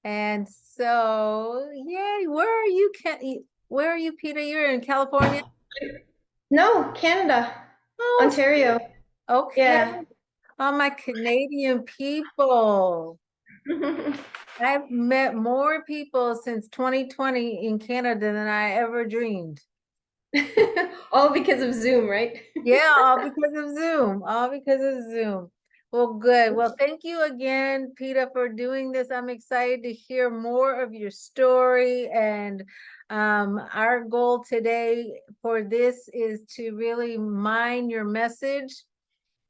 And so, yay, where are you, Peter? You're in California? No, Canada, Oh, Ontario. okay. Yeah. All my Canadian people. I've met more people since 2020 in Canada than I ever dreamed. All because of Zoom, right? Yeah, all because of Zoom. All because of Zoom. Well, good. Well, thank you again, Peter, for doing this. I'm excited to hear more of your story. And our goal today for this is to really mine your message.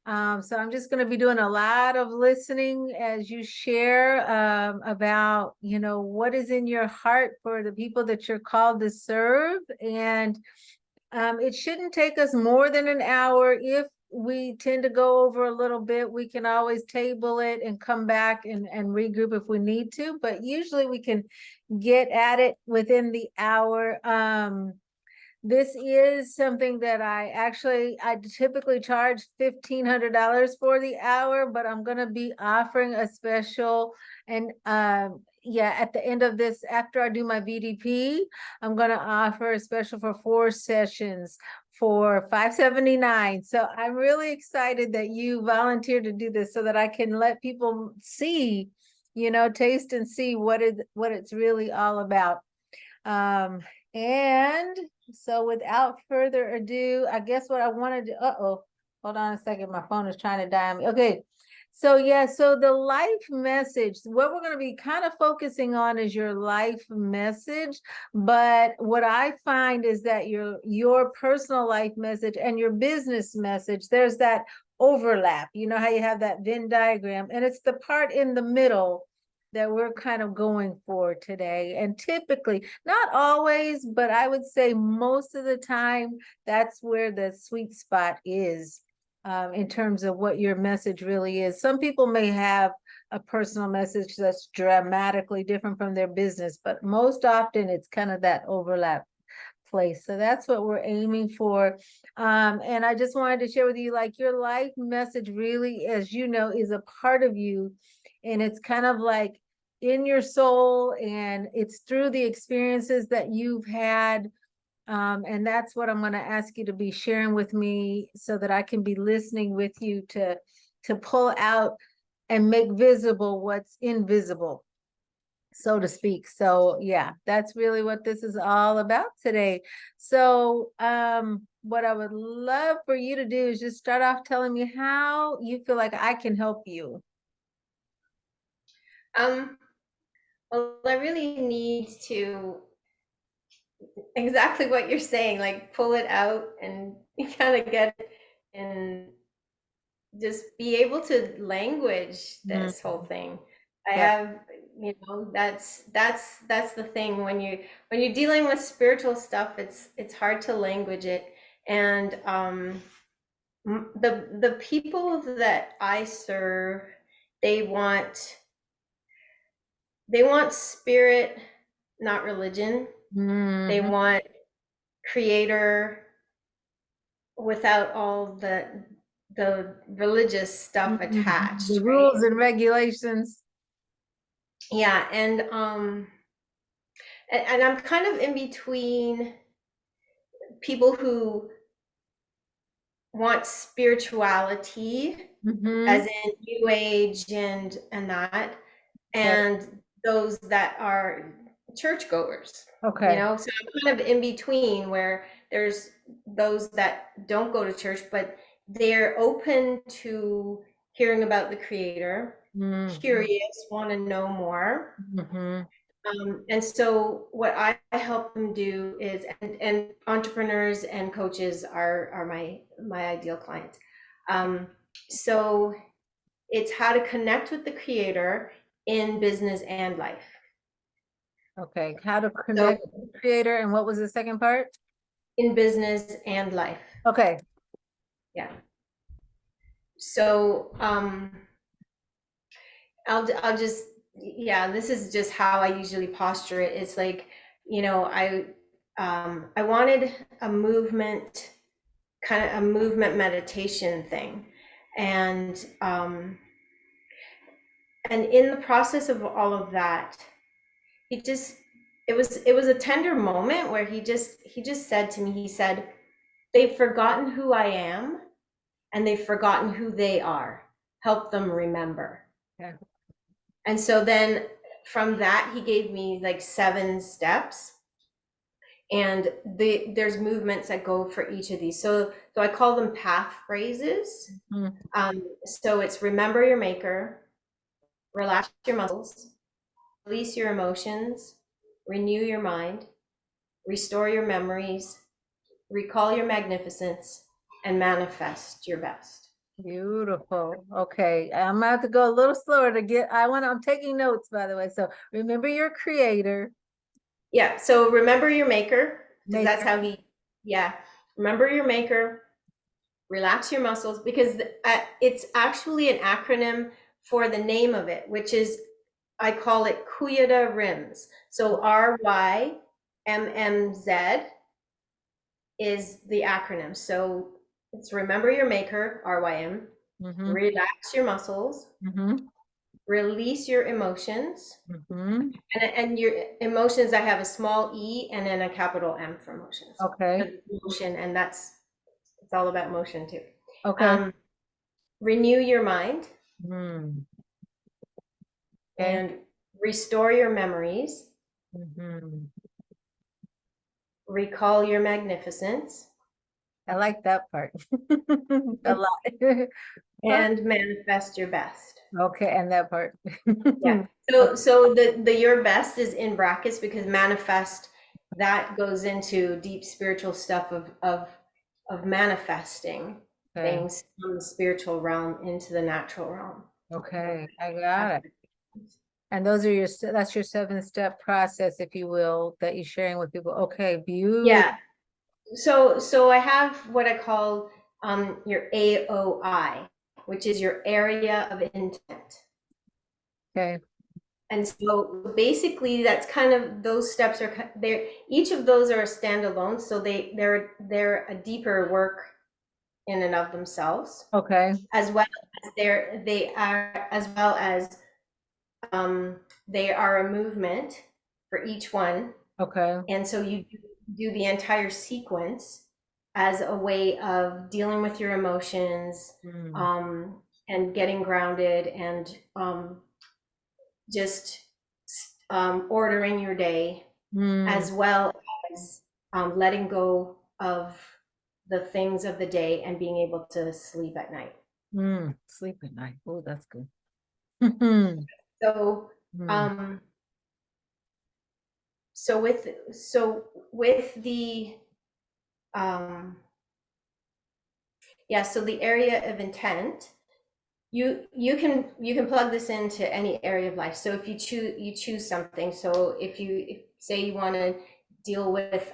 So I'm just going to be doing a lot of listening as you share about, what is in your heart for the people that you're called to serve. And it shouldn't take us more than an hour. If we tend to go over a little bit, we can always table it and come back and regroup if we need to, but usually we can get at it within the hour. This is something that I typically charge $1,500 for the hour, but I'm going to be offering a special. And yeah, at the end of this, after I do my VDP, I'm going to offer a special for 4 sessions for $579. So I'm really excited that you volunteered to do this so that I can let people see, taste and see what it's really all about. And so without further ado, I guess what I wanted to, hold on a second. My phone is trying to die on me. Okay. So yeah, so the life message, what we're going to be kind of focusing on is your life message. But what I find is that your personal life message and your business message, there's that overlap. You know how you have that Venn diagram, and it's the part in the middle that we're kind of going for today. And typically, not always, but I would say most of the time, that's where the sweet spot is in terms of what your message really is. Some people may have a personal message that's dramatically different from their business, but most often it's kind of that overlap place. So that's what we're aiming for. And I just wanted to share with you, like, your life message really, as you know, is a part of you. And it's kind of like in your soul, and it's through the experiences that you've had. And that's what I'm going to ask you to be sharing with me so that I can be listening with you to pull out and make visible what's invisible, so to speak. So yeah, that's really what this is all about today. So what I would love for you to do is just start off telling me how you feel like I can help you. Um, well, I really need to exactly what you're saying, like pull it out and kind of get it and just be able to language Mm, this whole thing. I yep. have, that's the thing when you're dealing with spiritual stuff, it's hard to language it. And the people that I serve, they want they want spirit, not religion. They Mhm. want creator without all the religious stuff Mhm. The attached, right? rules and regulations. Yeah, and I'm kind of in between people who want spirituality as Mhm. in new age and that, Okay. and those that are churchgoers, Okay. so I'm kind of in between where there's those that don't go to church, but they're open to hearing about the creator, Mhm. curious, want to know more. Mhm. And so what I help them do is, and entrepreneurs and coaches are my ideal clients. Um, so it's how to connect with the creator in business and life. Okay. How to So connect with the creator, and what was the second part? in business and life. Okay. Yeah. So I'll just, yeah, this is just how I usually posture it. It's like, I wanted a movement, kind of a movement meditation thing. And in the process of all of that, he just, it was a tender moment where he just said to me, he said, they've forgotten who I am and they've forgotten who they are. Help them remember. Yeah. And so then from that, he gave me like 7 steps, and there's movements that go for each of these. So I call them path phrases. Mm, So it's remember your maker, relax your muscles, release your emotions, renew your mind, restore your memories, recall your magnificence, and manifest your best. beautiful. Okay, I'm gonna have to go a little slower to get, I'm taking notes, by the way. So remember your creator, Yeah, so remember your maker, because that's maker. how yeah, remember your maker, relax your muscles, because it's actually an acronym for the name of it, which is, I call it Kuyada Rims. So RYMMZ is the acronym. So it's remember your maker, RYM, Mm-hmm, relax your muscles, mm-hmm, release your emotions, mm-hmm. and your emotions, I have a small e and then a capital M for emotions. Okay, Emotion, and it's all about motion too. okay. Um, renew your mind Mm, okay. and restore your memories, Mm-hmm. recall your magnificence, I like that part a lot. and manifest your best. Okay, and that part. Yeah. So the your best is in brackets because manifest, that goes into deep spiritual stuff of manifesting Okay, things from the spiritual realm into the natural realm. So okay, I got it. And those are that's your 7-step process, if you will, that you're sharing with people. Okay, beautiful. yeah. So I have what I call your AOI, which is your area of intent. Okay. And so basically that's kind of, those steps are there. Each of those are standalone, so they're a deeper work in and of themselves, Okay. as well as they are, as well as they are a movement for each one. Okay. And so you do the entire sequence as a way of dealing with your emotions, Mm. um, and getting grounded, and just ordering your day, Mm. as well as letting go of the things of the day and being able to sleep at night. Mm. Sleep at night. Oh, that's good. Mm. So, Mm. um, so with the um, yeah, so the area of intent, you can plug this into any area of life. So if you choose something, so if say you want to deal with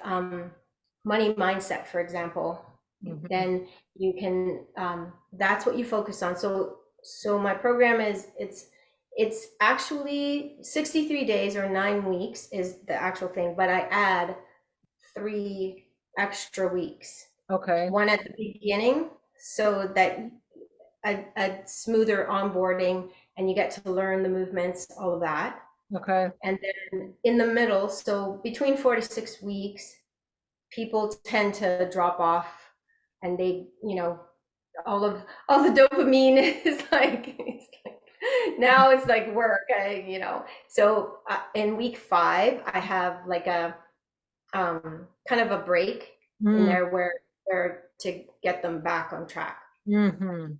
money mindset, for example, Mhm. then you can, that's what you focus on. So my program is, it's actually 63 days or 9 weeks is the actual thing, but I add 3 extra weeks, Okay. one at the beginning, so that a smoother onboarding, and you get to learn the movements, all of that. Okay. And then in the middle, so between 4 to 6 weeks, people tend to drop off, and they, all the dopamine is like, now it's like work, So in week 5, I have like a kind of a break in Mm. there where to get them back on track, Mm-hmm.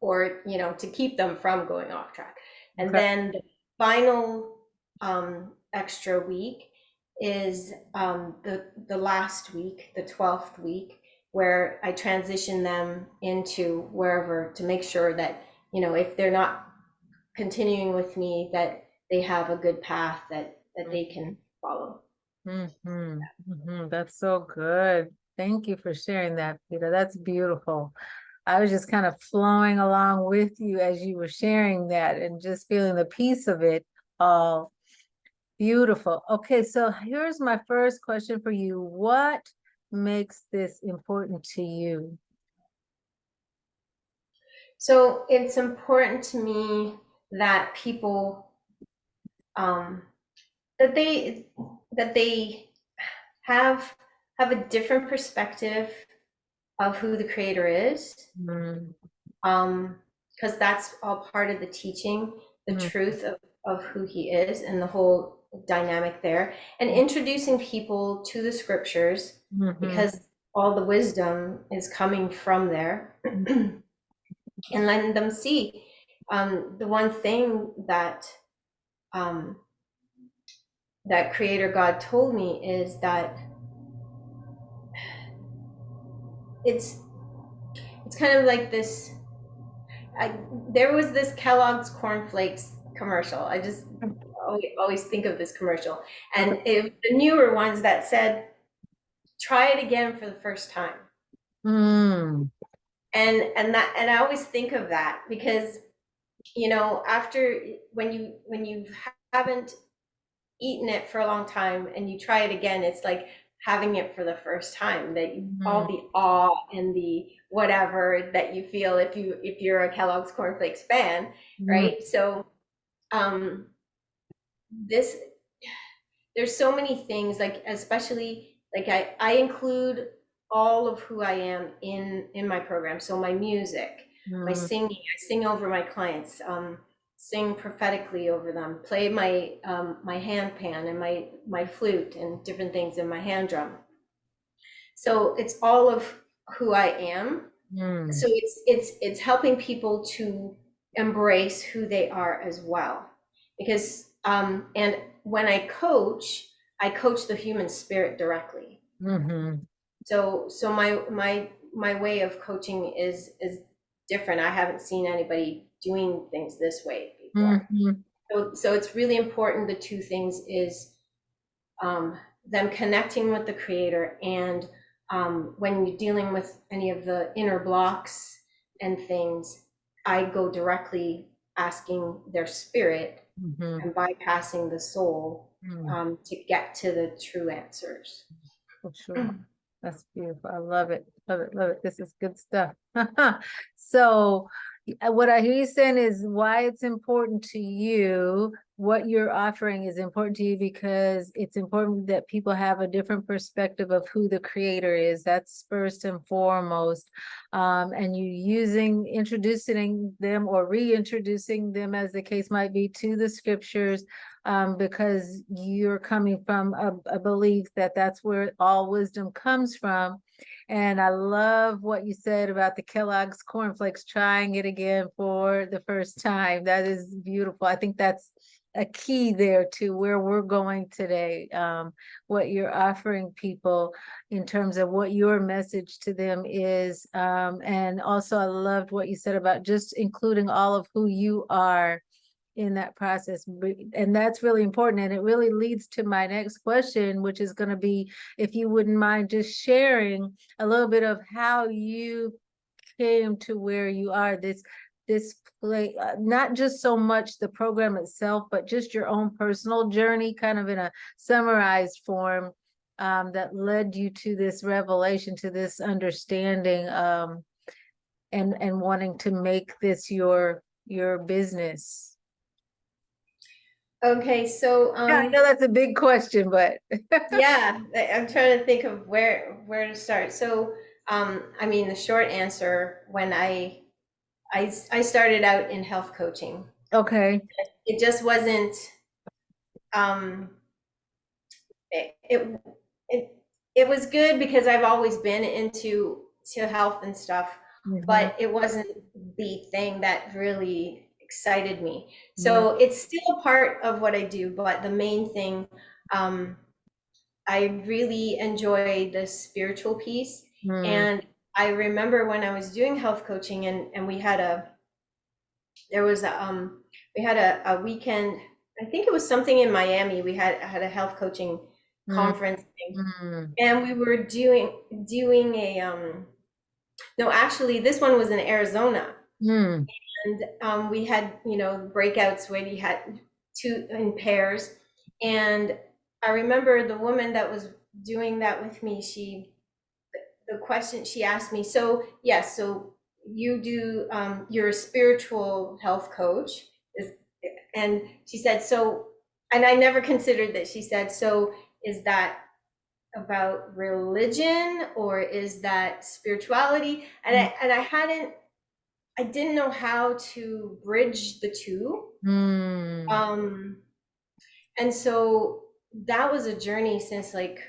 or to keep them from going off track. And Okay. then the final extra week is the last week, the 12th week, where I transition them into wherever, to make sure that, if they're not continuing with me, that they have a good path that they can follow. Mm-hmm. Mm-hmm. That's so good. Thank you for sharing that, Peter. That's beautiful. I was just kind of flowing along with you as you were sharing that and just feeling the peace of it all. Beautiful. Okay, so here's my first question for you. What makes this important to you? So it's important to me that people um, that they have a different perspective of who the creator is, Mm, because that's all part of the teaching, the mm, truth of who he is and the whole dynamic there, and introducing people to the scriptures, mhm, because all the wisdom is coming from there, mm, and letting them see. The one thing that um, that creator God told me is that it's it's kind of like this. There was this Kellogg's cornflakes commercial. I just always think of this commercial, and the newer ones that said, "Try it again for the first time." mm, And I always think of that because, after when you haven't eaten it for a long time and you try it again, it's like having it for the first time, that all mm, the awe and the whatever that you feel if you're a Kellogg's cornflakes fan, mm, right? So um this there's so many things, like especially like I include all of who I am in my program. So my music, my mm, singing, I sing over my clients, sing prophetically over them, play my hand pan and my flute and different things in my hand drum. So it's all of who I am. mm, So it's helping people to embrace who they are as well, because and when I coach the human spirit directly. mhm, So my way of coaching is different. I haven't seen anybody doing things this way before. mhm, So it's really important. The two things is them connecting with the creator, and when you're dealing with any of the inner blocks and things, I go directly asking their spirit mhm, and bypassing the soul, mm, to get to the true answers. for sure. That's beautiful. I love it. Love it. Love it. This is good stuff. So, what I hear you saying is why it's important to you, what you're offering is important to you because it's important that people have a different perspective of who the creator is. That's first and foremost. And you introducing them or reintroducing them, as the case might be, to the scriptures, because you're coming from a belief that that's where all wisdom comes from. And I love what you said about the Kellogg's cornflakes, trying it again for the first time. That is beautiful. I think that's a key there to where we're going today. What you're offering people in terms of what your message to them is. And also, I loved what you said about just including all of who you are in that process. And that's really important. And it really leads to my next question, which is going to be if you wouldn't mind just sharing a little bit of how you came to where you are, this play, not just so much the program itself, but just your own personal journey, kind of in a summarized form, that led you to this revelation, to this understanding, and wanting to make this your business. Okay, so Yeah, I know that's a big question, but yeah, I'm trying to think of where to start. So I mean, the short answer, when I started out in health coaching, okay. it just wasn't um it, it it it was good because I've always been into to health and stuff, Mhm, but it wasn't the thing that really excited me. mm, So it's still a part of what I do, but the main thing, um, I really enjoy the spiritual piece. mm, And I remember when I was doing health coaching, and there was we had a weekend. I think it was something in Miami. We had a health coaching mm, conference thing, mm, and we were doing a no, actually this one was in Arizona, mm, and we had, breakouts where you had two in pairs. And I remember the woman that was doing that with me, the question she asked me, so yes, so you do, you're a spiritual health coach, is, and she said, so and I never considered that. She said, so is that about religion or is that spirituality? And I didn't know how to bridge the two. Mm. Um, and so that was a journey since like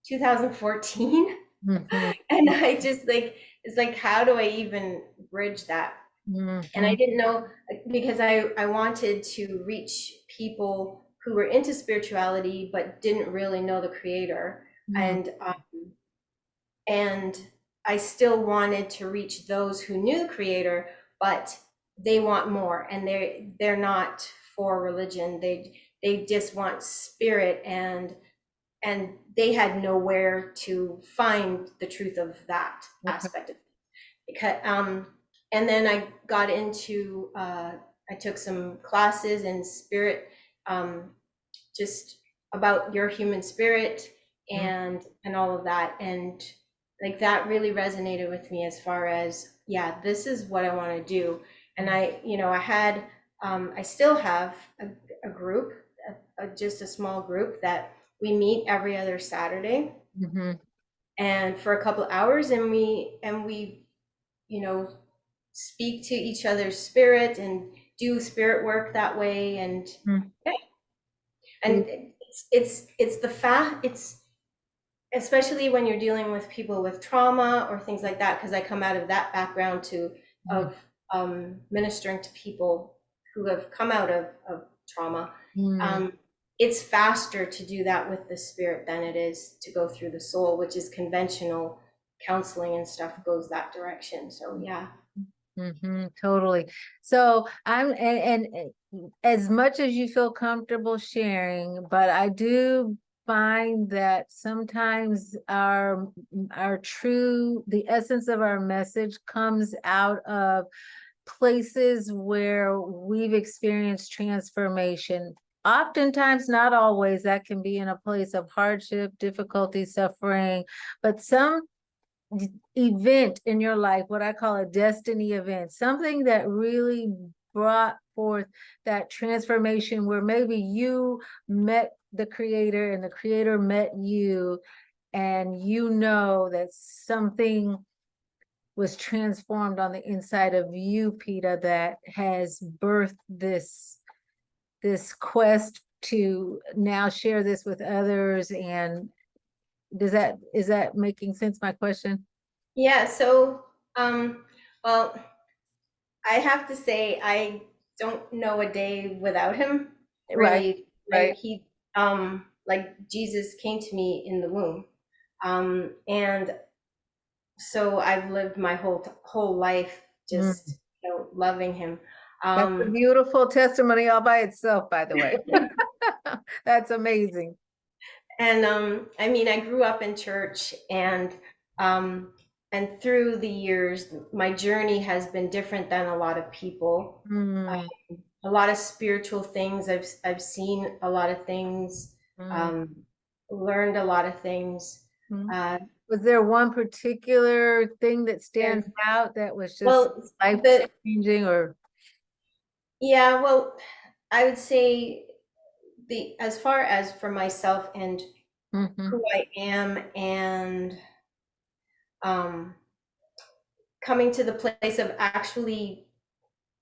2014. Mhm. And I just like, it's like, how do I even bridge that? And I Mhm. didn't know, because I wanted to reach people who were into spirituality but didn't really know the creator. Mhm. And I still wanted to reach those who knew the creator, but they want more, and they're not for religion. They just want spirit, and they had nowhere to find the truth of that Okay. aspect of it. Because and then I got into I took some classes in spirit, um, just about your human spirit Mm. and all of that, and like that really resonated with me as far as, yeah, this is what I want to do. And I had I still have a group, just a small group that we meet every other Saturday Mhm. and for a couple hours, and we you know speak to each other's spirit and do spirit work that way. And Mm. yeah, and it's the fact, it's especially when you're dealing with people with trauma or things like that, because I come out of that background too, Mhm. of ministering to people who have come out of trauma. Mm. um, it's faster to do that with the spirit than it is to go through the soul, which is conventional counseling and stuff goes that direction. So yeah. Totally. So and as much as you feel comfortable sharing, but I do find that sometimes the essence of our message comes out of places where we've experienced transformation. Oftentimes, not always, that can be in a place of hardship, difficulty, suffering, but some event in your life, what I call a destiny event, something that really brought forth that transformation where maybe you met the creator and the creator met you, and you know that something was transformed on the inside of you, Peta, that has birthed this quest to now share this with others. And is that making sense, my question? Yeah, so well, I have to say I don't know a day without him, Right, really. Like right. he like Jesus came to me in the womb. And so I've lived my whole life Mm. just loving him. That's a Um beautiful testimony all by itself, by the way. That's amazing. and I mean, I grew up in church, um and through the years my journey has been different than a lot of people. Mm, A lot of spiritual things. I've seen a lot of things, mm, um, learned a lot of things. mm. Uh, Was there one particular thing that stands and out that was just well, life the changing or? yeah, well, I would say the as far as for myself and Mhm, who I am, and um, coming to the place of actually,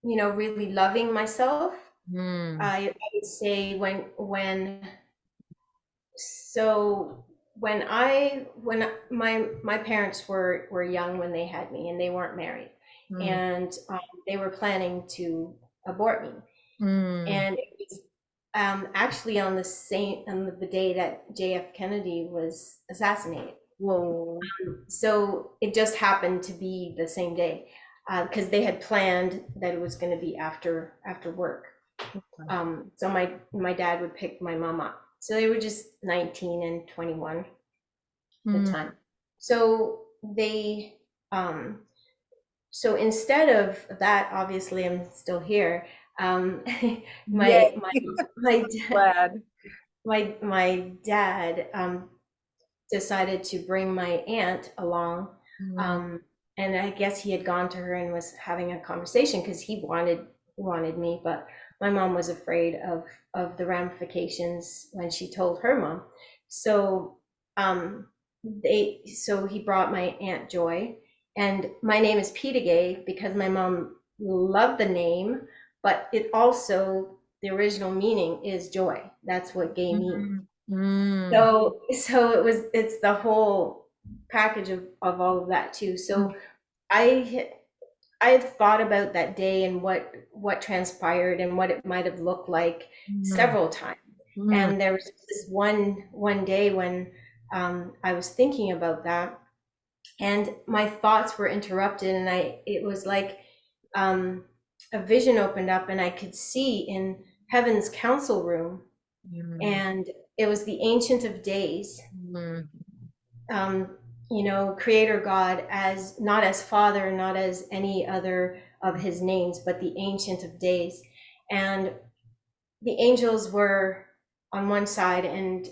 really loving myself. mm, I would say so when my parents were young when they had me, and they weren't married, mm, and they were planning to abort me. mm. And it was actually on the day that JF Kennedy was assassinated. Whoa. So it just happened to be the same day, because they had planned that it was going to be after work. So my dad would pick my mom up. So they were just 19 and 21 at the Mm. time. So they um so instead of that, obviously I'm still here. Um Yay. my my Glad. my dad decided to bring my aunt along. Mm, Um and I guess he had gone to her and was having a conversation because he wanted me, but my mom was afraid of the ramifications when she told her mom. So so he brought my Aunt Joy, and my name is Pita Gay because my mom loved the name, but it also, the original meaning is joy. That's what gay means. Mm. So it's the whole package of all of that too. So I I've thought about that day and what transpired and what it might have looked like Mm. several times. Mm. And there was this one day when I was thinking about that, and my thoughts were interrupted, and it was like a vision opened up, and I could see in heaven's council room, Mm. and it was the Ancient of Days, Mm. um, Creator God, as not as Father, not as any other of his names, but the Ancient of Days. And the angels were on one side, and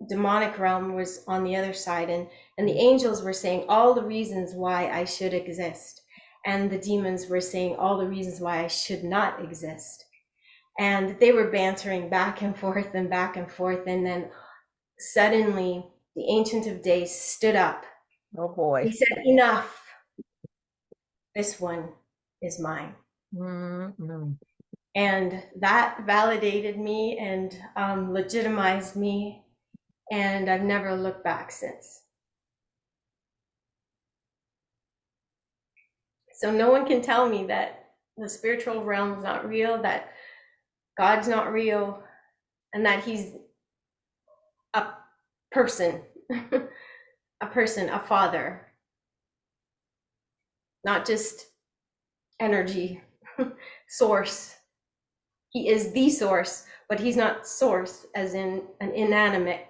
demonic realm was on the other side, and the angels were saying all the reasons why I should exist, and the demons were saying all the reasons why I should not exist. And they were bantering back and forth and back and forth, and then suddenly the Ancient of Days stood up. Oh boy. He said, enough. This one is mine. Mm. And that validated me and legitimized me. And I've never looked back since. So no one can tell me that the spiritual realm is not real, that God's not real, and that he's a person, a father, not just energy, source. He is the source, but he's not source as in an inanimate.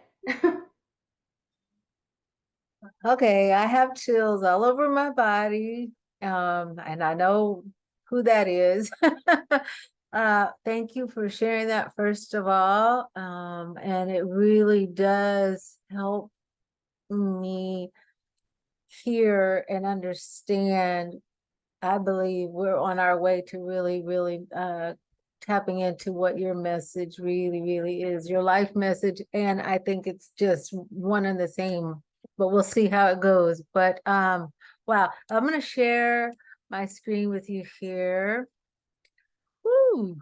Okay, I have chills all over my body. And I know who that is. Thank you for sharing that first of all. And it really does help me hear and understand. I believe we're on our way to really, really tapping into what your message really, really is, your life message. And I think it's just one and the same, but we'll see how it goes. But wow, I'm gonna share my screen with you here. Woo,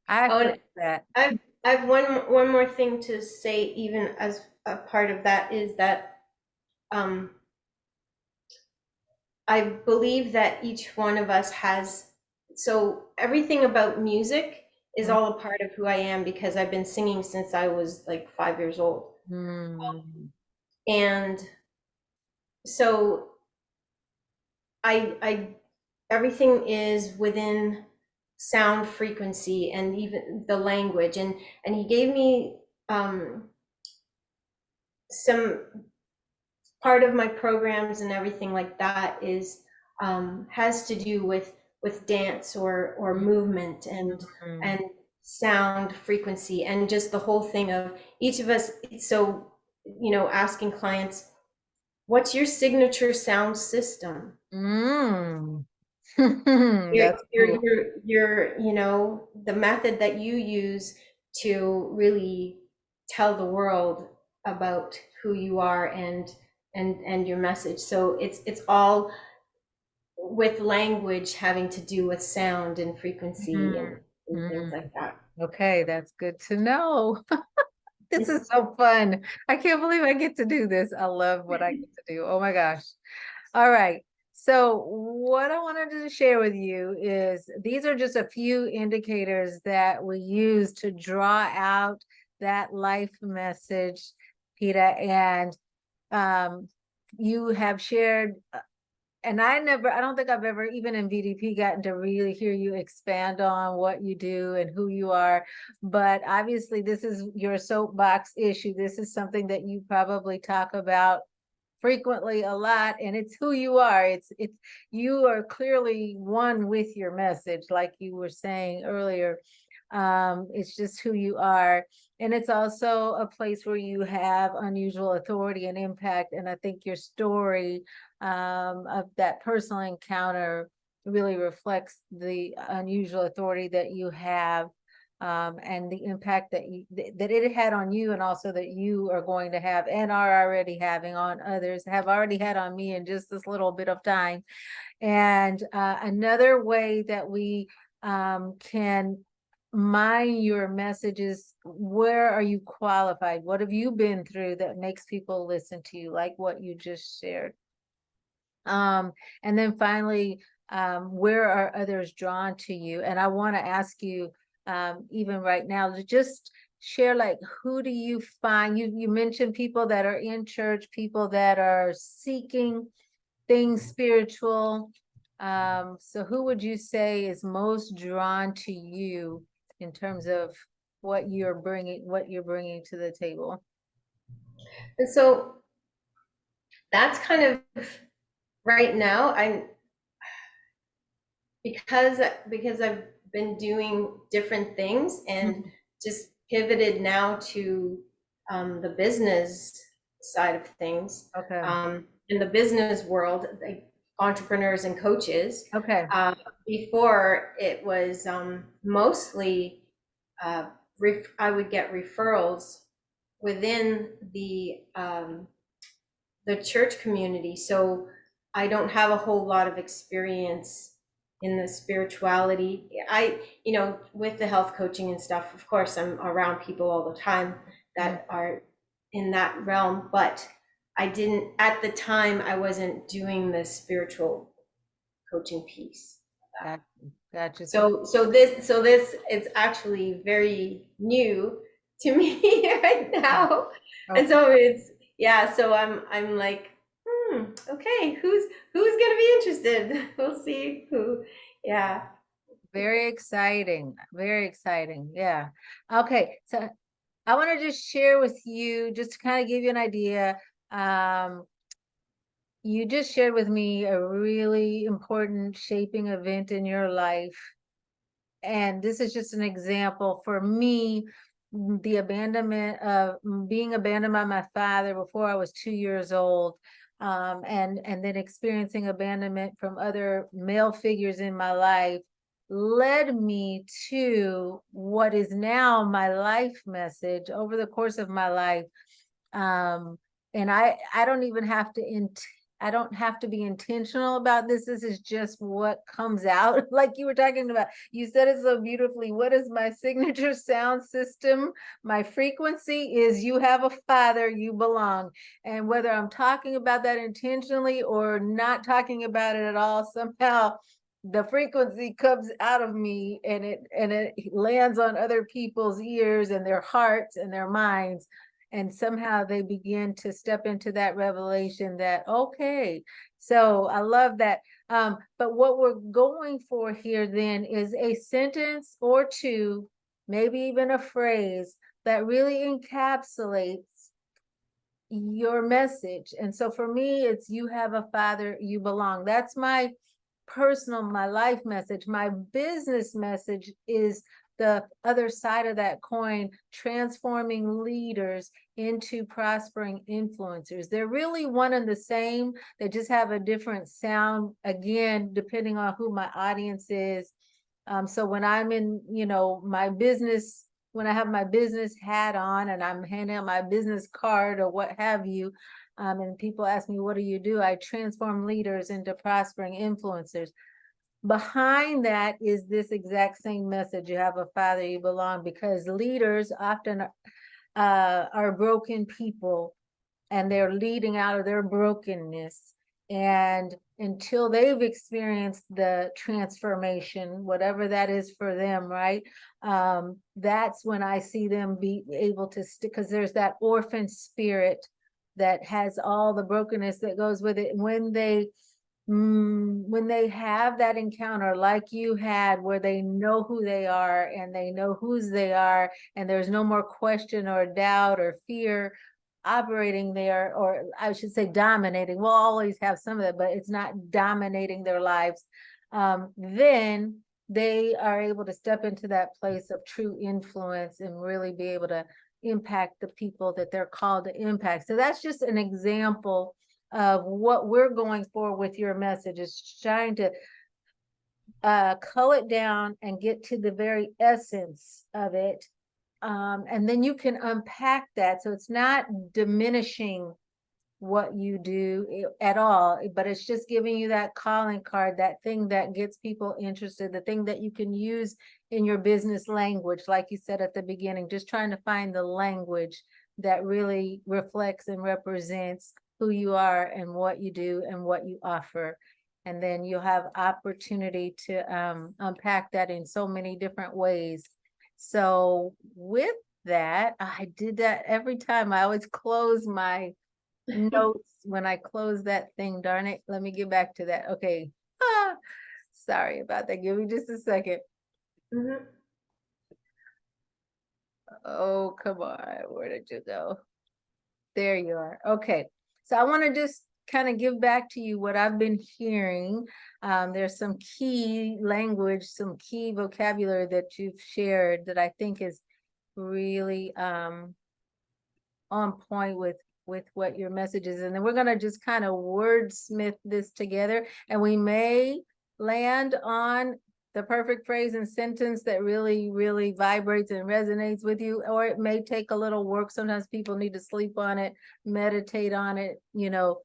I Oh, felt and that. I've one more thing to say, even as a part of that, is that um, I believe that each one of us has, so everything about music is all a part of who I am because I've been singing since I was like 5 years old. Mm. And so I everything is within sound frequency and even the language, and he gave me some part of my programs and everything like that is has to do with dance or movement Mm. and sound frequency and just the whole thing of each of us. So asking clients, what's your signature sound system? Mm. your That's your cool. your your the method that you use to really tell the world about who you are and your message. So it's all with language having to do with sound and frequency and things Mm. like that. Okay, that's good to know. This is so fun. I can't believe I get to do this. I love what I get to do. Oh my gosh. All right. So what I wanted to share with you is these are just a few indicators that we use to draw out that life message, Peter. And you have shared and I don't think I've ever, even in VDP, gotten to really hear you expand on what you do and who you are. But obviously, this is your soapbox issue. This is something that you probably talk about frequently a lot, and it's who you are. It's you are clearly one with your message, like you were saying earlier. It's just who you are. And it's also a place where you have unusual authority and impact. And I think your story of that personal encounter really reflects the unusual authority that you have and the impact that that it had on you, and also that you are going to have and are already having on others, have already had on me in just this little bit of time. And another way that we can mine your messages, where are you qualified? What have you been through that makes people listen to you, like what you just shared? And then finally, where are others drawn to you? And I want to ask you, even right now, to just share, like, who do you find? You mentioned people that are in church, people that are seeking things spiritual. So who would you say is most drawn to you in terms of what you're bringing to the table? And so that's kind of right now, because I've been doing different things and Mhm. just pivoted now to the business side of things. Okay. In the business world, like entrepreneurs and coaches. Okay. Before it was mostly I would get referrals within the church community. So I don't have a whole lot of experience in the spirituality. With the health coaching and stuff, of course, I'm around people all the time Mm, that are in that realm, but I didn't, at the time, I wasn't doing the spiritual coaching piece. Gotcha. Gotcha. So, So this is actually very new to me right now. And okay. so it's, yeah, so I'm like, okay, who's gonna be interested? We'll see who, yeah. Very exciting. Very exciting. Yeah. Okay. So I want to just share with you, just to kind of give you an idea. Um, you just shared with me a really important shaping event in your life. And this is just an example for me, the abandonment of being abandoned by my father before I was 2 years old. And then experiencing abandonment from other male figures in my life led me to what is now my life message over the course of my life. Um, and I don't even have to I don't have to be intentional about this. This is just what comes out. Like you were talking about, you said it so beautifully. What is my signature sound system? My frequency is you have a father, you belong. And whether I'm talking about that intentionally or not talking about it at all, somehow the frequency comes out of me, and it lands on other people's ears and their hearts and their minds, and somehow they begin to step into that revelation that, okay, so I love that. But what we're going for here then is a sentence or two, maybe even a phrase that really encapsulates your message. And so for me, it's you have a father, you belong. That's my personal, my life message. My business message is the other side of that coin, transforming leaders into prospering influencers. They're really one and the same. They just have a different sound, again, depending on who my audience is. So when I'm in, my business, when I have my business hat on and I'm handing out my business card or what have you, and people ask me, what do you do? I transform leaders into prospering influencers. Behind that is this exact same message: you have a father, you belong, because leaders often are broken people, and they're leading out of their brokenness. And until they've experienced the transformation, whatever that is for them, right? That's when I see them be able to stick, because there's that orphan spirit that has all the brokenness that goes with it. When they have that encounter like you had, where they know who they are and they know whose they are, and there's no more question or doubt or fear operating there, or I should say dominating. We'll always have some of that, but it's not dominating their lives. Then they are able to step into that place of true influence and really be able to impact the people that they're called to impact. So that's just an example of what we're going for with your message, is trying to cull it down and get to the very essence of it. And then you can unpack that. So it's not diminishing what you do at all, but it's just giving you that calling card, that thing that gets people interested, the thing that you can use in your business language, like you said at the beginning, just trying to find the language that really reflects and represents who you are and what you do and what you offer. And then you'll have opportunity to unpack that in so many different ways. So with that, I did that every time. I always close my notes when I close that thing. Darn it. Let me get back to that. Okay. Sorry about that. Give me just a second. Mhm. Oh, come on. Where did you go? There you are. Okay. So I want to just kind of give back to you what I've been hearing. There's some key language, some key vocabulary that you've shared that I think is really on point with what your message is. And then we're going to just kind of wordsmith this together, and we may land on the perfect phrase and sentence that really, really vibrates and resonates with you, or it may take a little work. Sometimes people need to sleep on it, meditate on it, you know.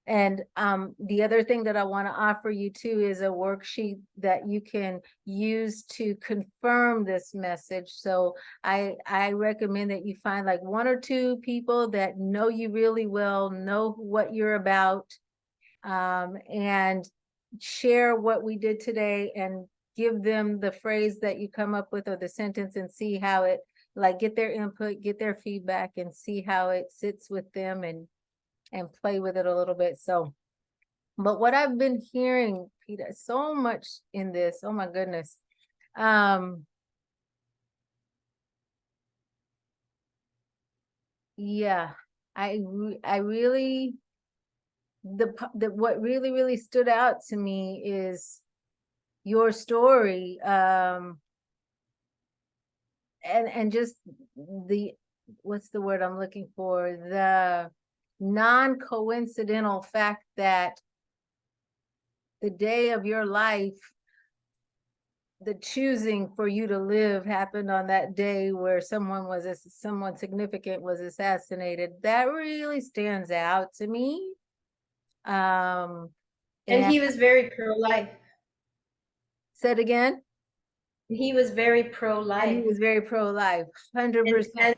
And the other thing that I want to offer you too is a worksheet that you can use to confirm this message. So I recommend that you find like 1 or 2 people that know you really well, know what you're about, and share what we did today and give them the phrase that you come up with or the sentence and see how it, like, get their input, get their feedback, and see how it sits with them and play with it a little bit. So, but what I've been hearing, Peter, so much in this, oh my goodness. Yeah, I really, what really, really stood out to me is your story, and just the, what's the word I'm looking for? The non-coincidental fact that the day of your life, the choosing for you to live happened on that day where someone significant was assassinated. That really stands out to me. Um, And and he was very pro-life. said again, He was very and he pro-life. was very pro-life, And 100%.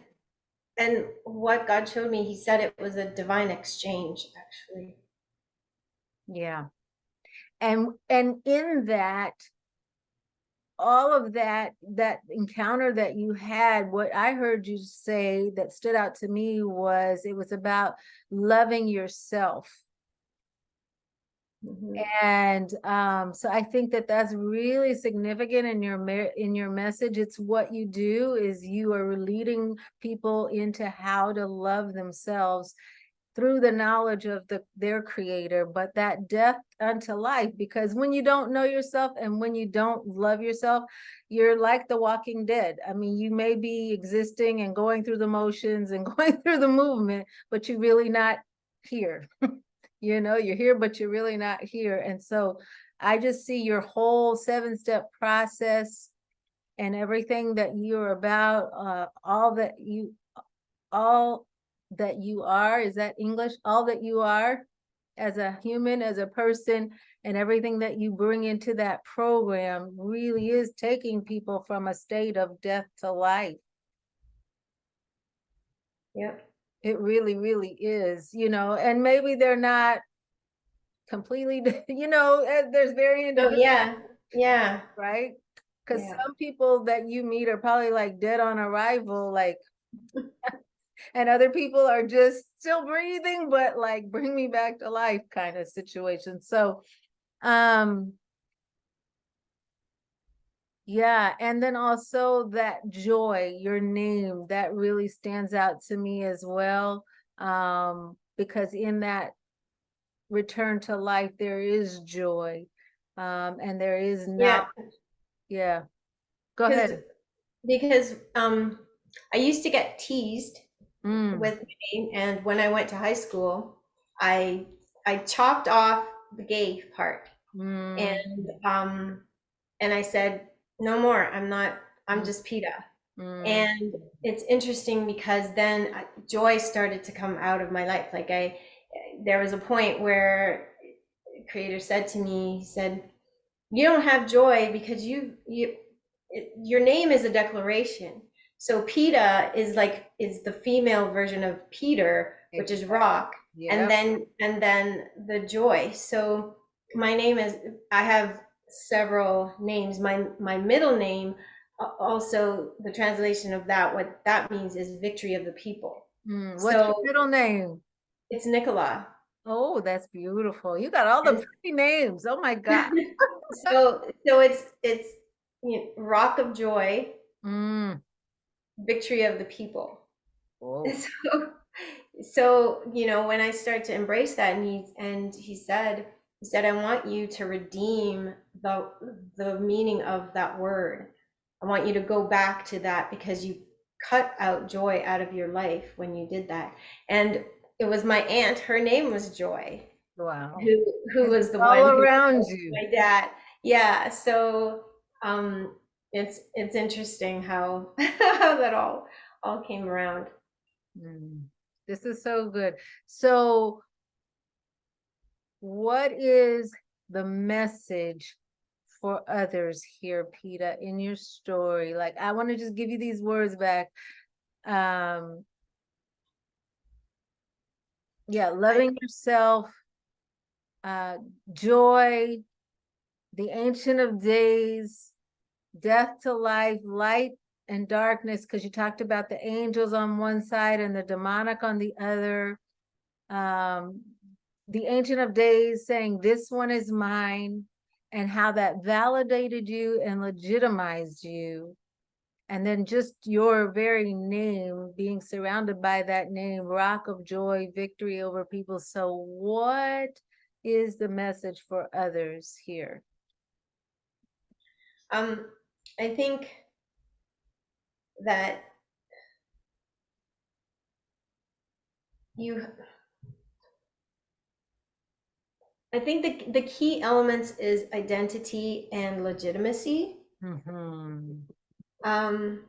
and what God showed me, he said it was a divine exchange, actually. Yeah. And in that, all of that encounter that you had, what I heard you say that stood out to me was it was about loving yourself. Mhm. And so I think that that's really significant in your message. It's what you do is you are leading people into how to love themselves through the knowledge of their creator, but that death unto life, because when you don't know yourself and when you don't love yourself, you're like the walking dead. I mean, you may be existing and going through the motions and going through the movement, but you're really not here. You know, you're here, but you're really not here. And so I just see your whole 7-step process and everything that you're about, all that you are, is that English? All that you are as a human, as a person, and everything that you bring into that program really is taking people from a state of death to life. Yep. It really, really is, you know, and maybe they're not completely, you know, there's very Oh individual, yeah, yeah, right? Because yeah. some people that you meet are probably like dead on arrival, like, and other people are just still breathing, but like bring me back to life kind of situation. So, um, yeah, and then also that joy, your name, that really stands out to me as well. Because in that return to life, there is joy. And there is Yeah, not, yeah. Go because ahead. I used to get teased Mm, with my name, and when I went to high school, I chopped off the gay part, mm, and And I said, no more. I'm Mm, just PETA. mm, And it's interesting because then joy started to come out of my life. Like there was a point where the creator said to me, he said, you don't have joy because your name is a declaration. So PETA is the female version of Peter, which is exactly. rock, and Yep. then the joy. So my name is, I have several names. My middle name, also the translation of that, what that means is victory of the people. What's your So middle name? it's Nicola. Oh, that's beautiful. You got all the And pretty names. Oh my God. so it's rock of joy, Mm. victory of the people. Whoa. So when I start to embrace that, and he said, I want you to redeem the meaning of that word. I want you to go back to that because you cut out joy out of your life when you did that. And it was my aunt, her name was Joy, Wow. who It's was the all one who around told you. my dad. Yeah, so it's interesting how how that all came around. Mm. This is so good. So, what is the message for others here, Peter, in your story? Like, I want to just give you these words back. Um, yeah, I, loving yourself, uh, joy, the Ancient of Days, death to life, light and darkness, because you talked about the angels on one side and the demonic on the other. Um, the Ancient of Days saying, this one is mine, and how that validated you and legitimized you. And then just your very name, being surrounded by that name, Rock of Joy, victory over people. So, what is the message for others here? um, I think that you, I think the key elements is identity and legitimacy. Mm-hmm. Um,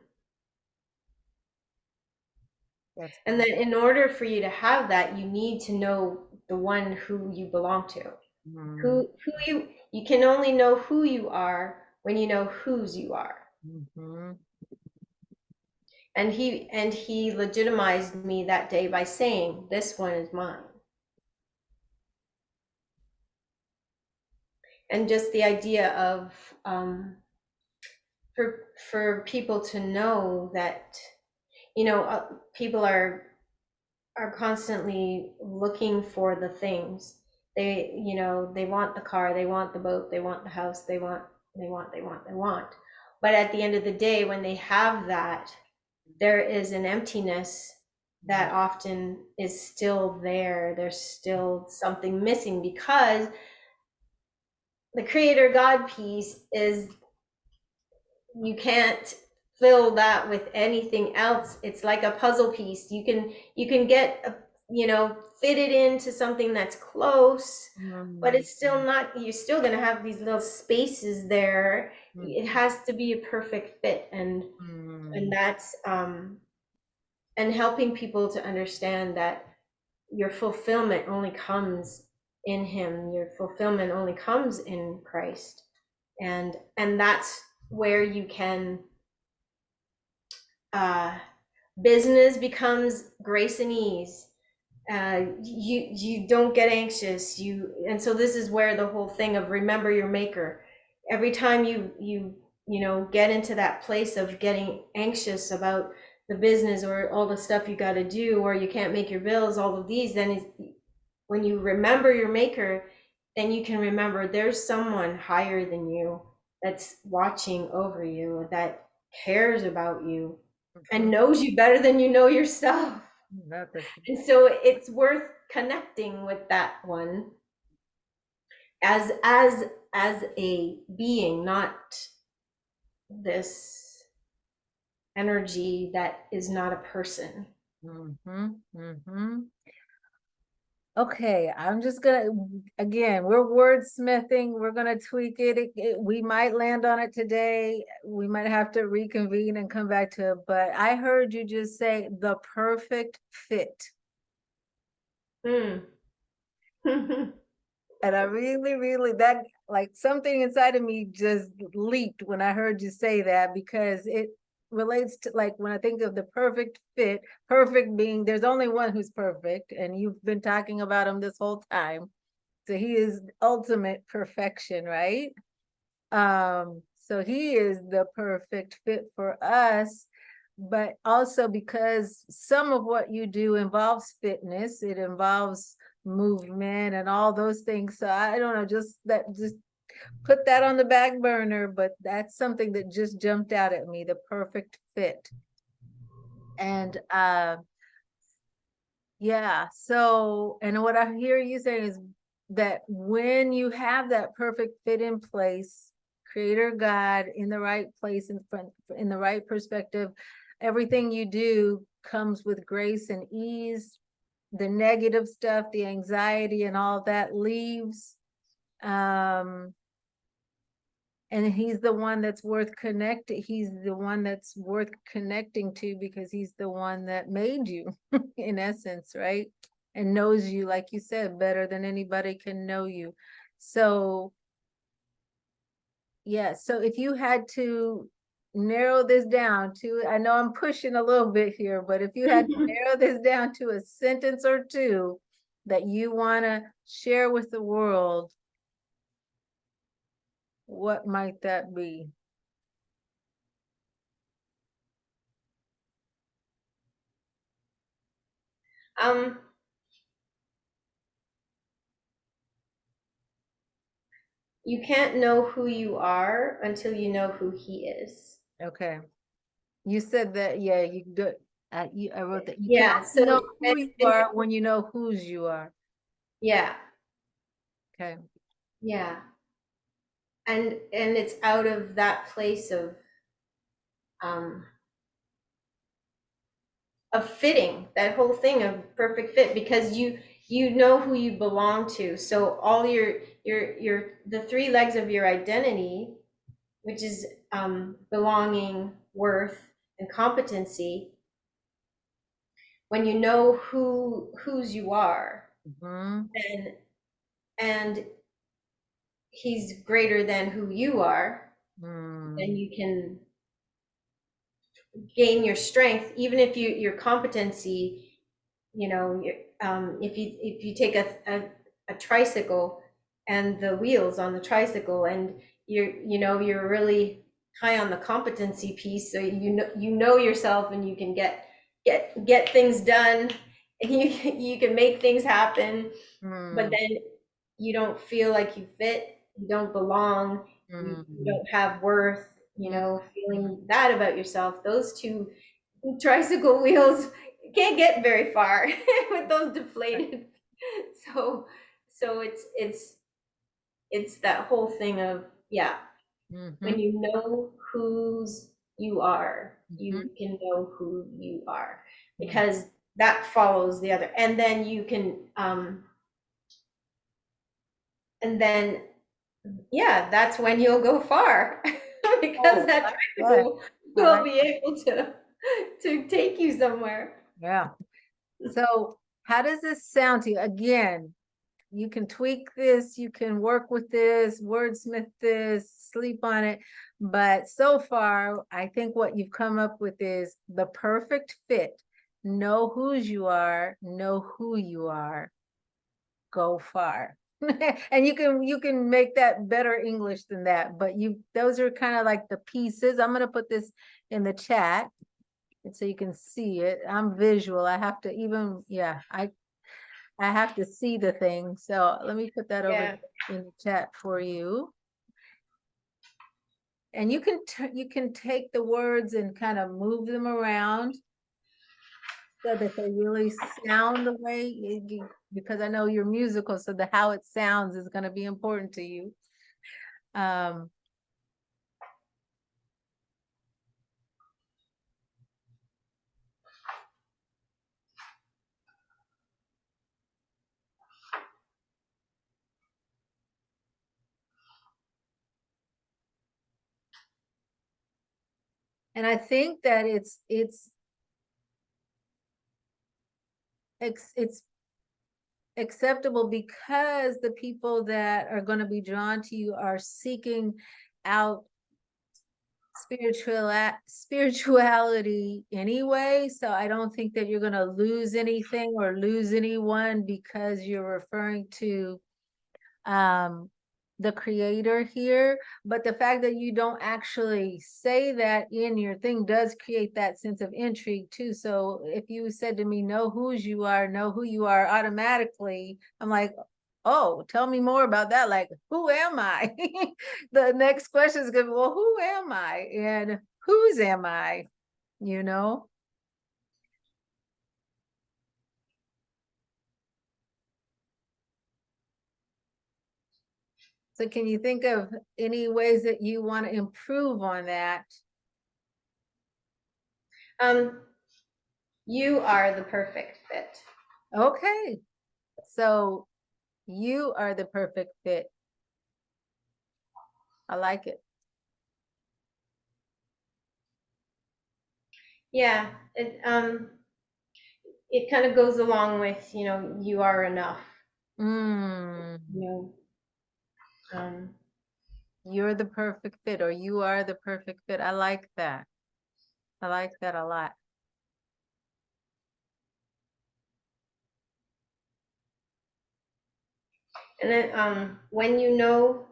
That's and then in order for you to have that, you need to know the one who you belong to. mm-hmm. Who you can only know who you are when you know whose you are. Mm-hmm. And he legitimized me that day by saying, this one is mine. And just the idea of for people to know that people are constantly looking for the things. They want the car, they want the boat, they want the house, they want. But at the end of the day, when they have that, there is an emptiness that often is still there. There's still something missing because the creator God piece is, you can't fill that with anything else. It's like a puzzle piece. You can get fit it into something that's close, but it's still not, you're still going to have these little spaces there. It has to be a perfect fit. And that's and helping people to understand that your fulfillment only comes in him. Your fulfillment only comes in Christ. And that's where you can business becomes grace and ease. You don't get anxious. And so this is where the whole thing of remember your maker. Every time you get into that place of getting anxious about the business or all the stuff you got to do, or you can't make your bills, all of these, then when you remember your maker, then you can remember there's someone higher than you that's watching over you, that cares about you and knows you better than you know yourself. That's a, And so it's worth connecting with that one as a being, not this energy that is not a person. mm-hmm, mm-hmm. Okay, I'm just gonna, again, we're wordsmithing, we're gonna tweak it. We might land on it today. We might have to reconvene and come back to it, but I heard you just say the perfect fit. Hmm. And I really, really, that like something inside of me just leaped when I heard you say that because it relates to like when I think of the perfect fit, perfect being there's only one who's perfect, and you've been talking about him this whole time. So he is ultimate perfection, right? So he is the perfect fit for us, but also because some of what you do involves fitness, it involves movement and all those things. So I don't know, just put that on the back burner, but that's something that just jumped out at me, the perfect fit. And yeah, so and what I hear you saying is that when you have that perfect fit in place, creator God in the right place in front in the right perspective, everything you do comes with grace and ease. The negative stuff, the anxiety and all that leaves. Um, and he's the one that's worth connecting. He's the one that's worth connecting to because he's the one that made you, in essence, right? And knows you, like you said, better than anybody can know you. So, yeah. So if you had to narrow this down to, I know I'm pushing a little bit here, but if you had to narrow this down to a sentence or two that you want to share with the world, what might that be? Um, you can't know who you are until you know who he is. Okay. You said that, yeah, you good. I wrote that you can Yeah, only know so who you and are when you know whose you are. yeah, Okay. yeah. And it's out of that place um of fitting, that whole thing of perfect fit, because you know who you belong to. So all your the three legs of your identity, which is belonging, worth, and competency, when you know whose you are, Mhm. and and he's greater than who you are, then Mm. you can gain your strength, even if your competency, you know, if you take a tricycle and the wheels on the tricycle, and you're really high on the competency piece, so you know yourself, and you can get things done, and you can make things happen, but Mm. then you don't feel like you fit, you don't belong, you Mm. don't have worth, Mm. feeling bad about yourself. Those two tricycle wheels can't get very far with those deflated. So it's that whole thing of, yeah, when Mhm. you know whose you are, Mhm. you can know who you are, Mhm. because that follows the other, and then you can and then yeah, that's when you'll go far, because Oh, that I tricycle will like be able to take you somewhere. yeah. So how does this sound to you? Again, you can tweak this, you can work with this, wordsmith this, sleep on it. But so far, I think what you've come up with is the perfect fit. Know whose you are, know who you are, go far. And you can make that better English than that, but you those are kind of like the pieces. I'm gonna put this in the chat and so you can see it. I'm visual. I have to even, yeah, I have to see the thing. So let me put that over Yeah. in the chat for you. And you can take the words and kind of move them around so that they really sound the way because I know you're musical, so the how it sounds is going to be important to you. Um, And I think that it's acceptable because the people that are going to be drawn to you are seeking out spirituality anyway. So I don't think that you're going to lose anything or lose anyone because you're referring to the creator here. But the fact that you don't actually say that in your thing does create that sense of intrigue too. So if you said to me, know who you are automatically, I'm like, oh, tell me more about that. Like, who am I? The next question is gonna be, well, who am I? And whose am I? You know? So can you think of any ways that you want to improve on that? You are the perfect fit. Okay. So you are the perfect fit. I like it. Yeah, it kind of goes along with, you are enough, Mm, you know. you're the perfect fit, or you are the perfect fit. I like that. I like that a lot. And then when you know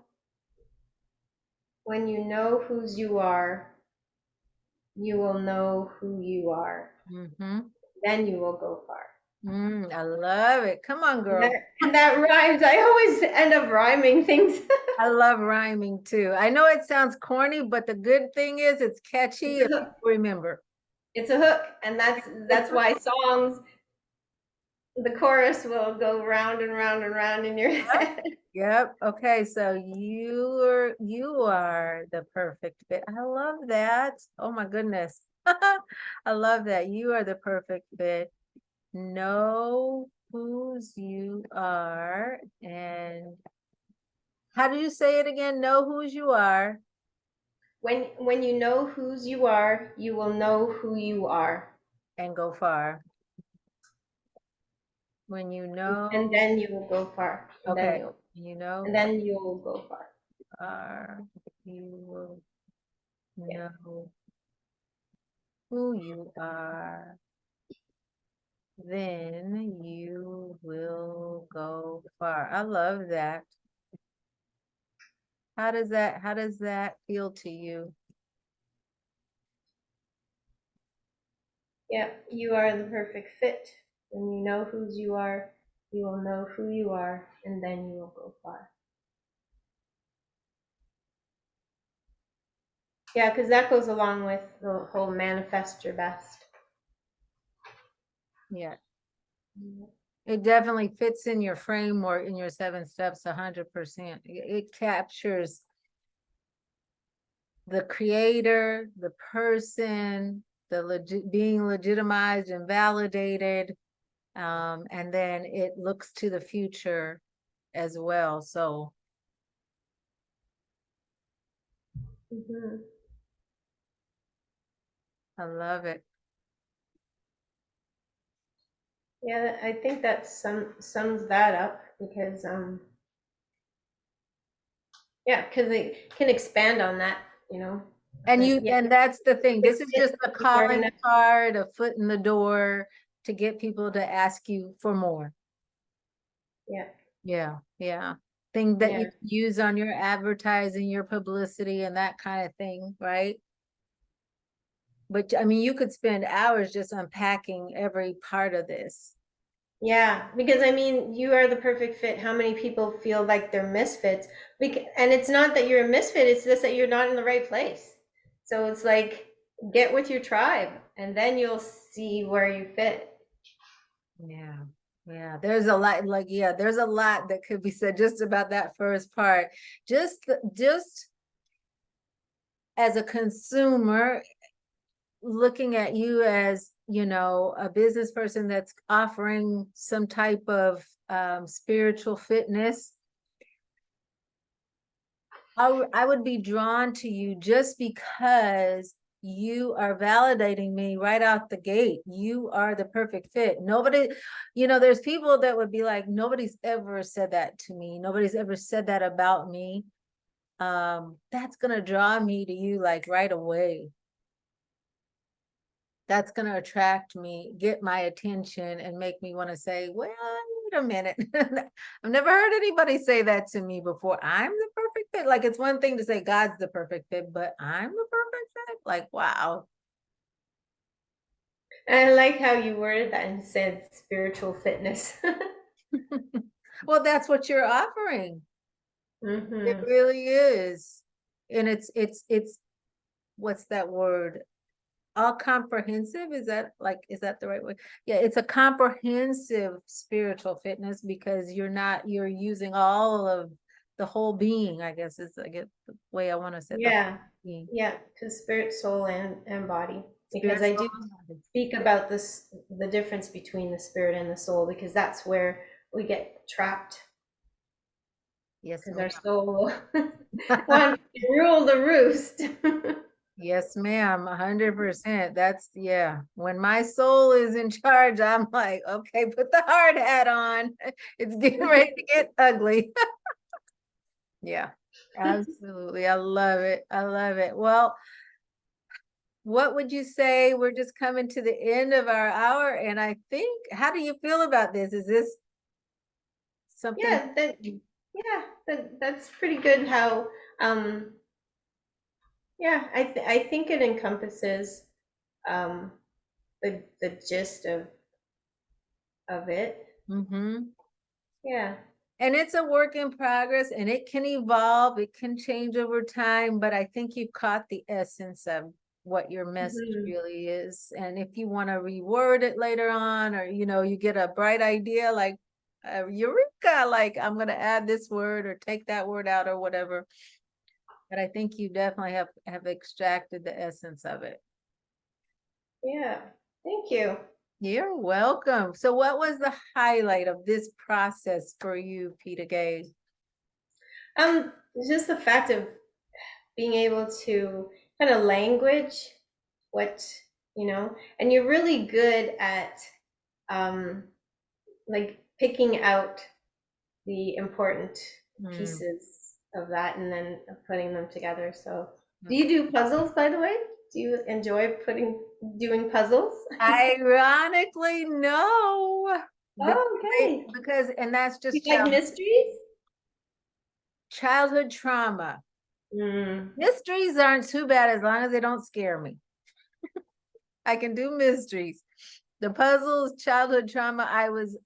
whose you are, you will know who you are. Mm-hmm. Then you will go far. I love it. Come on, girl. That rhymes. I always end up rhyming things. I love rhyming too. I know it sounds corny, but the good thing is it's catchy It's a and hook. people remember. It's a hook, and that's why songs, the chorus will go round and round and round in your head. Yep. Okay. So you are the perfect fit. I love that. Oh my goodness. I love that. You are the perfect fit. Know whose you are. And how do you say it again? Know whose you are When you know whose you are, you will know who you are, and go far. When you and know, then you will go far, okay, you know and then you will go far. are, you will Yeah. know who you are, then you will go far. I love that. How does that feel to you? Yeah, you are the perfect fit. When you know whose you are, you will know who you are, and then you will go far. Yeah, because that goes along with the whole manifest your best. Yeah. It definitely fits in your framework in your 7 steps 100%. It captures the creator, the person, being legitimized and validated, and then it looks to the future as well. So Mm-hmm. I love it. Yeah, I think that sums that up because yeah, because it can expand on that, you know. And But yeah, that's the thing. This is just a you are calling enough. card, a foot in the door to get people to ask you for more. Yeah, Yeah, yeah. Thing that you yeah, can use on your advertising, your publicity, and that kind of thing, right? But I mean, you could spend hours just unpacking every part of this. yeah. Because I mean, you are the perfect fit. How many people feel like they're misfits? And it's not that you're a misfit; it's just that you're not in the right place. So it's like get with your tribe, and then you'll see where you fit. Yeah. Yeah, there's a lot, like, yeah, there's a lot that could be said just about that first part. Just as a consumer, looking at you as, a business person that's offering some type of spiritual fitness, I would be drawn to you just because you are validating me right out the gate. You are the perfect fit. Nobody, there's people that would be like, nobody's ever said that to me. Nobody's ever said that about me. That's gonna draw me to you like right away. That's gonna attract me, get my attention, and make me want to say, well, wait a minute. I've never heard anybody say that to me before. I'm the perfect fit. Like, it's one thing to say God's the perfect fit, but I'm the perfect fit. Like, wow. And I like how you worded that and said spiritual fitness. Well, that's what you're offering. It Hmm. really is. And it's what's that word? All comprehensive. Is that the right way? Yeah, it's a comprehensive spiritual fitness because you're using all of the whole being, I guess is the way I want to say it, the whole Yeah, being. yeah, to spirit, soul, and body. Because I Spiritual. do speak about this, the difference between the spirit and the soul, because that's where we get trapped, Yes, because ma'am. our soul wants to rule the roost. Yes, ma'am, 100%. That's, yeah. When my soul is in charge, I'm like, okay, put the hard hat on. It's getting ready to get ugly. Yeah, absolutely. I love it. I love it. Well, what would you say? We're just coming to the end of our hour, and I think, how do you feel about this? Is this something? Yeah, that's pretty good how, um yeah, I think it encompasses um the gist of it. Mm-hmm. Yeah. And it's a work in progress, and it can evolve, it can change over time, but I think you've caught the essence of what your message Mhm. really is. And if you want to reword it later on, or you get a bright idea like eureka, like I'm going to add this word or take that word out or whatever. But I think you definitely have extracted the essence of it. Yeah. Thank you. You're welcome. So what was the highlight of this process for you, Peter Gay? Just the fact of being able to kind of language what, and you're really good at um like picking out the important Hmm, pieces of that and then putting them together. So, do you okay. do puzzles, by the way? Do you enjoy doing puzzles? Ironically, no. Oh, okay. Because and that's You just like mysteries? childhood trauma. Mm. Mysteries aren't too bad as long as they don't scare me. I can do mysteries. The puzzles, childhood trauma,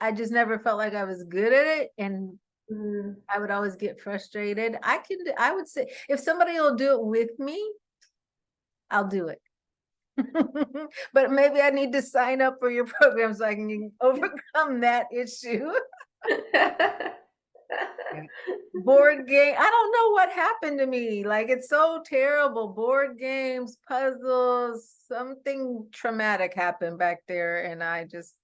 I just never felt like I was good at it, and Mm. I would always get frustrated. I would say if somebody will do it with me, I'll do it. But maybe I need to sign up for your program so I can overcome that issue. Yeah. Board game. I don't know what happened to me. Like, it's so terrible. Board games, puzzles, something traumatic happened back there, and I just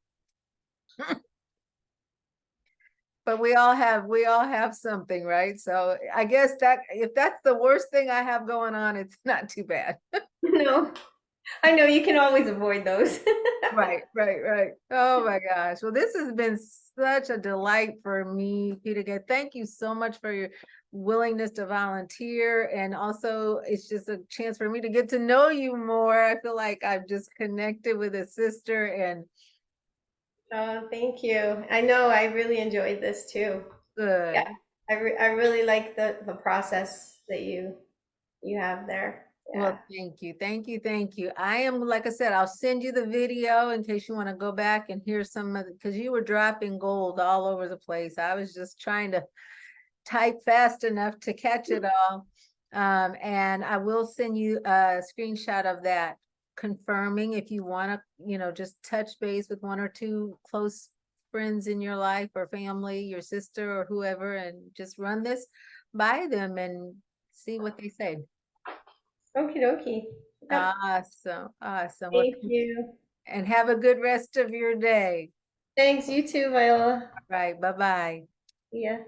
but we all have something, right? So I guess that if that's the worst thing I have going on, it's not too bad. No, I know you can always avoid those. Right, right, right. Oh my gosh. Well, this has been such a delight for me, Peter. Gay. Thank you so much for your willingness to volunteer. And also, it's just a chance for me to get to know you more. I feel like I've just connected with a sister, and Oh, thank you. I know I really enjoyed this too. Yeah, good. I really like the process that you have there. Yeah. Well, thank you. Thank you. Thank you. I am, like I said, I'll send you the video in case you want to go back and hear some of it, because you were dropping gold all over the place. I was just trying to type fast enough to catch it all. And I will send you a screenshot of that, confirming if you want to, just touch base with one or two close friends in your life or family, your sister or whoever, and just run this by them and see what they say. Okie dokie. Yep. Awesome. Awesome. Well, Thank you. and have a good rest of your day. Thanks, you too, Viola. All right. Bye-bye. Yeah.